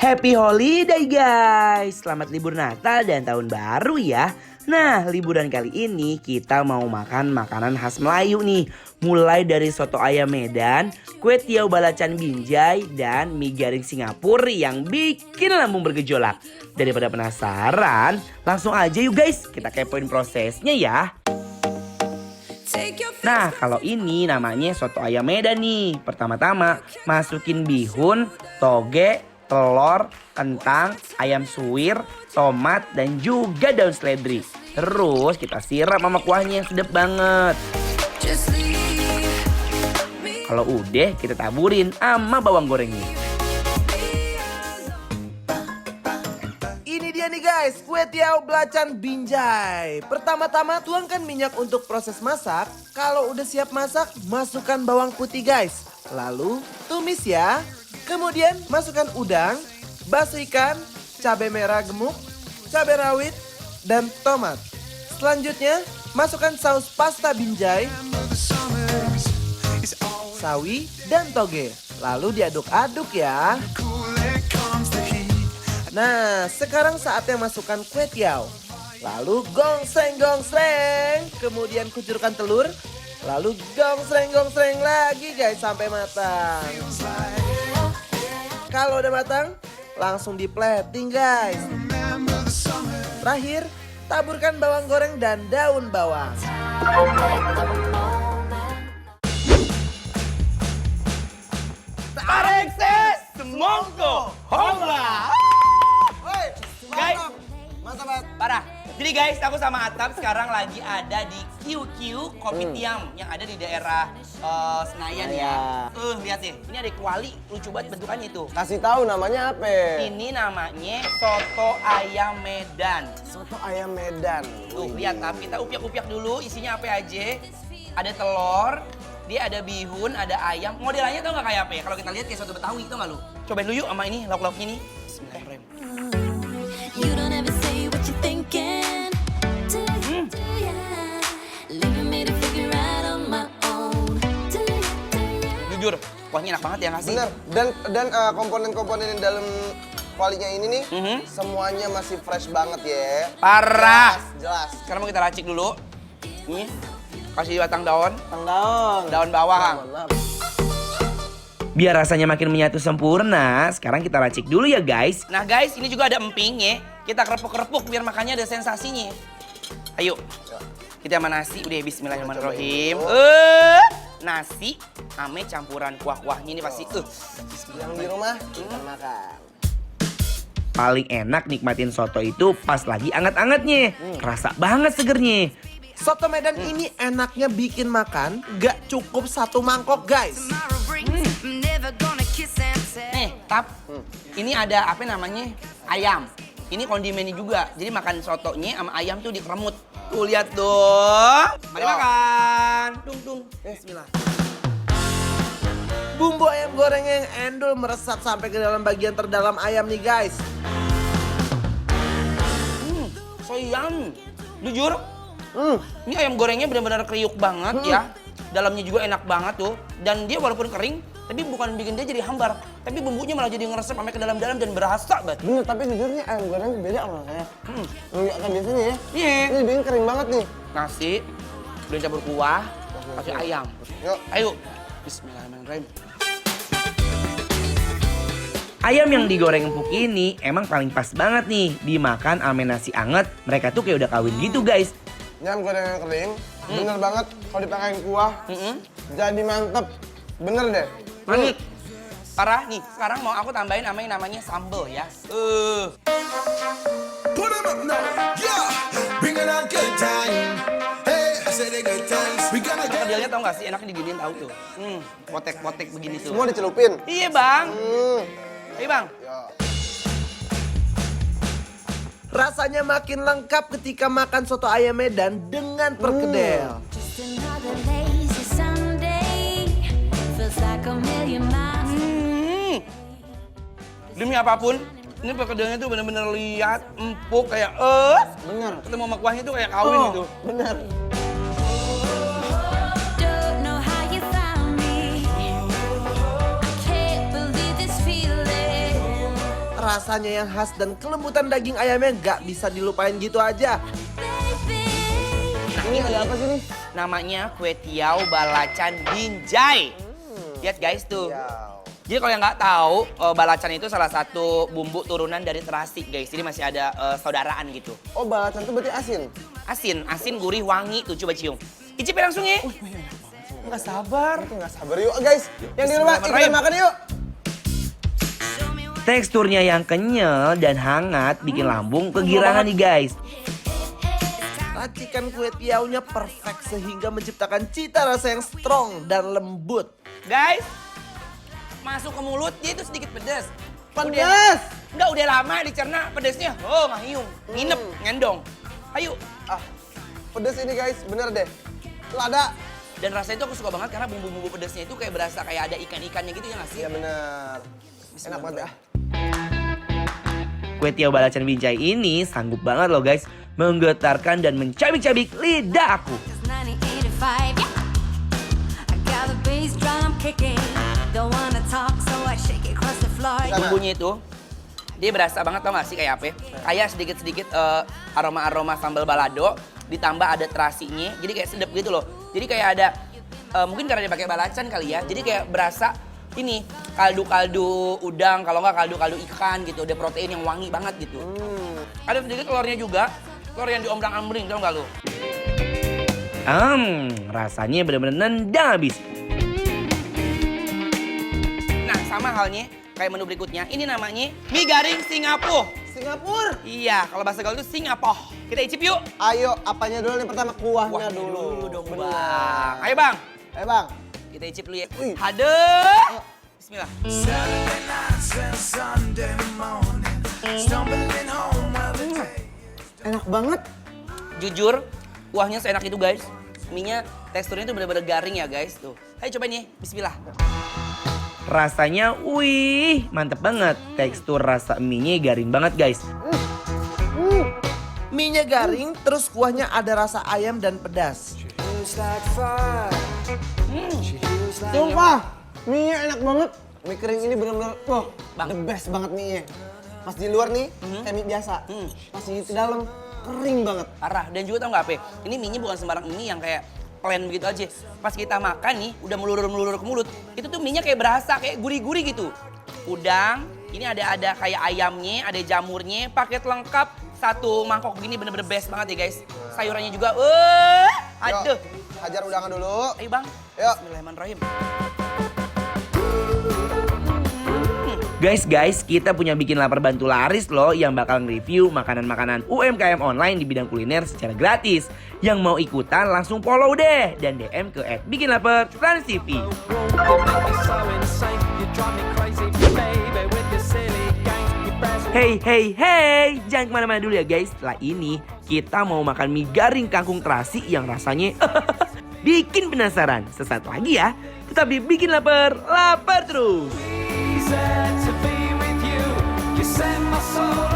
Happy Holiday guys! Selamat libur Natal dan Tahun Baru ya. Nah, liburan kali ini kita mau makan makanan khas Melayu nih. Mulai dari soto ayam Medan, kue tiaw balacan Binjai, dan mie garing Singapura yang bikin lambung bergejolak. Daripada penasaran, langsung aja yuk guys, kita kepoin prosesnya ya. Nah, kalau ini namanya soto ayam Medan nih. Pertama-tama masukin bihun, toge, telur, kentang, ayam suwir, tomat, dan juga daun seledri. Terus kita siram sama kuahnya yang sedap banget. Kalau udah kita taburin sama bawang gorengnya. Ini dia nih guys, kue tiaw belacan Binjai. Pertama-tama tuangkan minyak untuk proses masak. Kalau udah siap masak, masukkan bawang putih guys. Lalu tumis ya. Kemudian masukkan udang, bakso ikan, cabai merah gemuk, cabai rawit, dan tomat. Selanjutnya masukkan saus pasta Binjai, sawi, dan toge. Lalu diaduk-aduk ya. Nah, sekarang saatnya masukkan kue tiaw. Lalu gongsreng. Kemudian kucurkan telur. Lalu gongsreng lagi guys sampai matang. Kalau udah matang, langsung di plating guys. Terakhir, taburkan bawang goreng dan daun bawang. Tarekses semongko hola. Guys, mantap banget. parah. Jadi guys, aku sama Atap sekarang lagi ada di QQ Kopitiam yang ada di daerah Senayan ya. Lihat deh, ini ada kuali, lucu banget bentukannya itu. Kasih tahu namanya apa? Ini namanya soto ayam Medan. Soto ayam Medan. Tuh, lihat Tap, kita upiak-upiak dulu isinya apa aja. Ada telur, dia ada bihun, ada ayam. Modelannya tau gak kayak apa ya? Kalau kita lihat kayak soto Betawi, tau gak lu? Cobain dulu yuk sama ini, lauk-lauknya nih. Bismillahirrahmanirrahim. You don't ever say what you're thinking. Do ya? Leaving me to figure out on my own. Do ya? Jujur, kuahnya enak banget ya nggak sih? Bener. Dan komponen-komponen yang dalam kualinya ini nih, semuanya masih fresh banget ya. Parah. Jelas. Sekarang mau kita racik dulu. Nih, kasih batang daun, Tang daun bawang. Maaf. Biar rasanya makin menyatu sempurna, sekarang kita racik dulu ya guys. Nah guys, ini juga ada empingnya. Kita kerepuk-kerepuk biar makannya ada sensasinya. Ayo, kita sama nasi. Udah, bismillahirrahmanirrahim. Nasi ame campuran kuah-kuahnya ini pasti. Yang di rumah, kita makan. Paling enak nikmatin soto itu pas lagi anget-angetnya. Kerasa banget segernya. Soto Medan ini enaknya bikin makan gak cukup satu mangkok guys. Nih, Tap, ini ada apa namanya? Ayam. Ini kondimennya juga. Jadi makan sotonya sama ayam tuh dikeremut. Tuh, lihat dong. Mari makan. Tung. Bismillah. Bumbu ayam goreng yang endul meresap sampai ke dalam bagian terdalam ayam nih guys. So yum. Jujur, ini ayam gorengnya benar-benar kriuk banget ya. Dalamnya juga enak banget tuh. Dan dia walaupun kering, tapi bukan bikin dia jadi hambar. Tapi bumbunya malah jadi ngeresep sampai ke dalam-dalam dan berasa banget. Bener, tapi jujurnya ayam goreng beda sama saya. Nggak kayak biasanya ya. Iya. Ini bikin kering banget nih. Nasi, udah campur kuah, kasih ayam. Yuk. Ayo. Bismillahirrahmanirrahim. Ayam yang digoreng empuk ini emang paling pas banget nih dimakan ame nasi anget. Mereka tuh kayak udah kawin gitu guys. Ini ayam goreng yang kering, bener banget kalau dipakein kuah. Jadi mantep. Bener deh. Manis. Parah nih, sekarang mau aku tambahin sama yang namanya sambal ya. Put 'em up now, yeah. Bring it on good time. Hey, I said a good times. We gonna get Modelnya tau gak sih enaknya diginiin tahu tuh. Potek-potek begini tuh. Semua dicelupin. Iya bang. Ayo bang. Rasanya makin lengkap ketika makan soto ayam Medan dengan perkedel. Just another lazy Sunday. Feels like a million miles. Demi apapun, ini perkedelnya tuh bener-bener lihat, empuk kayak Bener. ketemu sama kuahnya tuh kayak kawin gitu. Bener. Don't know how you found me. I can't believe this feeling. rasanya yang khas dan kelembutan daging ayamnya gak bisa dilupain gitu aja. Ini ada apa sih nih? Namanya kue tiaw balacan binjai. Lihat guys tuh. Jadi kalau yang nggak tahu, balacan itu salah satu bumbu turunan dari terasi guys. Jadi masih ada saudaraan gitu. Oh, balacan itu berarti asin? Asin gurih, wangi tuh, coba cium. Icipin langsung ya. Nggak sabar. Nggak sabar yuk guys. Yang di rumah kita makan yuk. Teksturnya yang kenyal dan hangat bikin lambung kegirangan nih guys. Racikan kue tiaunya perfect sehingga menciptakan cita rasa yang strong dan lembut. Guys, masuk ke mulut dia itu sedikit pedas. Pedas! Enggak, udah lama dicerna pedasnya. Oh, ngahiung, nginep, ngendong. Ayo. Ah, pedas ini guys, bener deh. Lada. Dan rasanya itu aku suka banget karena bumbu-bumbu pedasnya itu kayak berasa kayak ada ikan-ikannya gitu ya nggak sih? Iya bener. Enak banget ya. Kue tiaw balacan binjai ini sanggup banget loh guys menggetarkan dan mencabik-cabik lidah aku. 1985, yeah. I got the bass drum kicking. Don't wanna talk, so I shake it across the floor. Bumbunya itu dia berasa banget tau gak sih kayak apa ya? Kayak sedikit-sedikit aroma-aroma sambal balado ditambah ada terasinya. Jadi kayak sedap gitu loh. Jadi kayak ada mungkin karena dia pakai balacan kali ya. Jadi kayak berasa ini kaldu-kaldu udang, kalau nggak kaldu-kaldu ikan gitu. Ada protein yang wangi banget gitu. Ada sedikit telurnya juga. Telur yang diombang-ambring, tau nggak lu? Rasanya bener-bener nendang habis. Nah, sama halnya kayak menu berikutnya. Ini namanya mie garing Singapura. Singapura. Iya, kalau bahasa gaul itu Singapura. Kita icip yuk. Ayo, apanya dulu nih pertama? Kuahnya Kuahnya dulu. dulu dong, Bener. Bang. Ayo, Bang. Ayo bang. Kita icip dulu ya. Wih. Hadeh. Bismillah. Saturday nights and Sunday morning, stumbling home while the day. Enak banget. Jujur, kuahnya seenak itu guys. Mie-nya teksturnya tuh bener-bener garing ya guys. Tuh. Ayo cobain nih. Bismillah. Rasanya, wih, mantep banget. Tekstur rasa mie-nya garing banget guys. Mie-nya garing, terus kuahnya ada rasa ayam dan pedas. Sumpah, mie-nya enak banget. Mie kering ini bener-bener, wah, Bang. the best banget mie-nya. Pas di luar nih, kayak mie biasa. Pas di dalam, kering banget. Parah. Dan juga tau gak apa? Ini mie-nya bukan sembarang mie yang kayak plain begitu aja. Pas kita makan nih, udah melulur-melulur ke mulut. Itu tuh mie-nya kayak berasa, kayak gurih-gurih gitu. Udang, ini ada kayak ayamnya, ada jamurnya, paket lengkap. Satu mangkok begini bener-bener best banget ya guys. Sayurannya juga, aduh. Yuk, hajar udangan dulu. Ayo bang, Yuk. Bismillahirrahmanirrahim. Guys, kita punya bikin lapar bantu laris loh yang bakal nge-review makanan-makanan UMKM online di bidang kuliner secara gratis. Yang mau ikutan langsung follow deh dan DM ke @bikinlaper_trans_tv. Hey, jangan kemana-mana dulu ya guys. Setelah ini kita mau makan mie garing kangkung terasi yang rasanya bikin penasaran. Sesaat lagi ya, tetap di Bikin Lapar terus. To be with you, you set my soul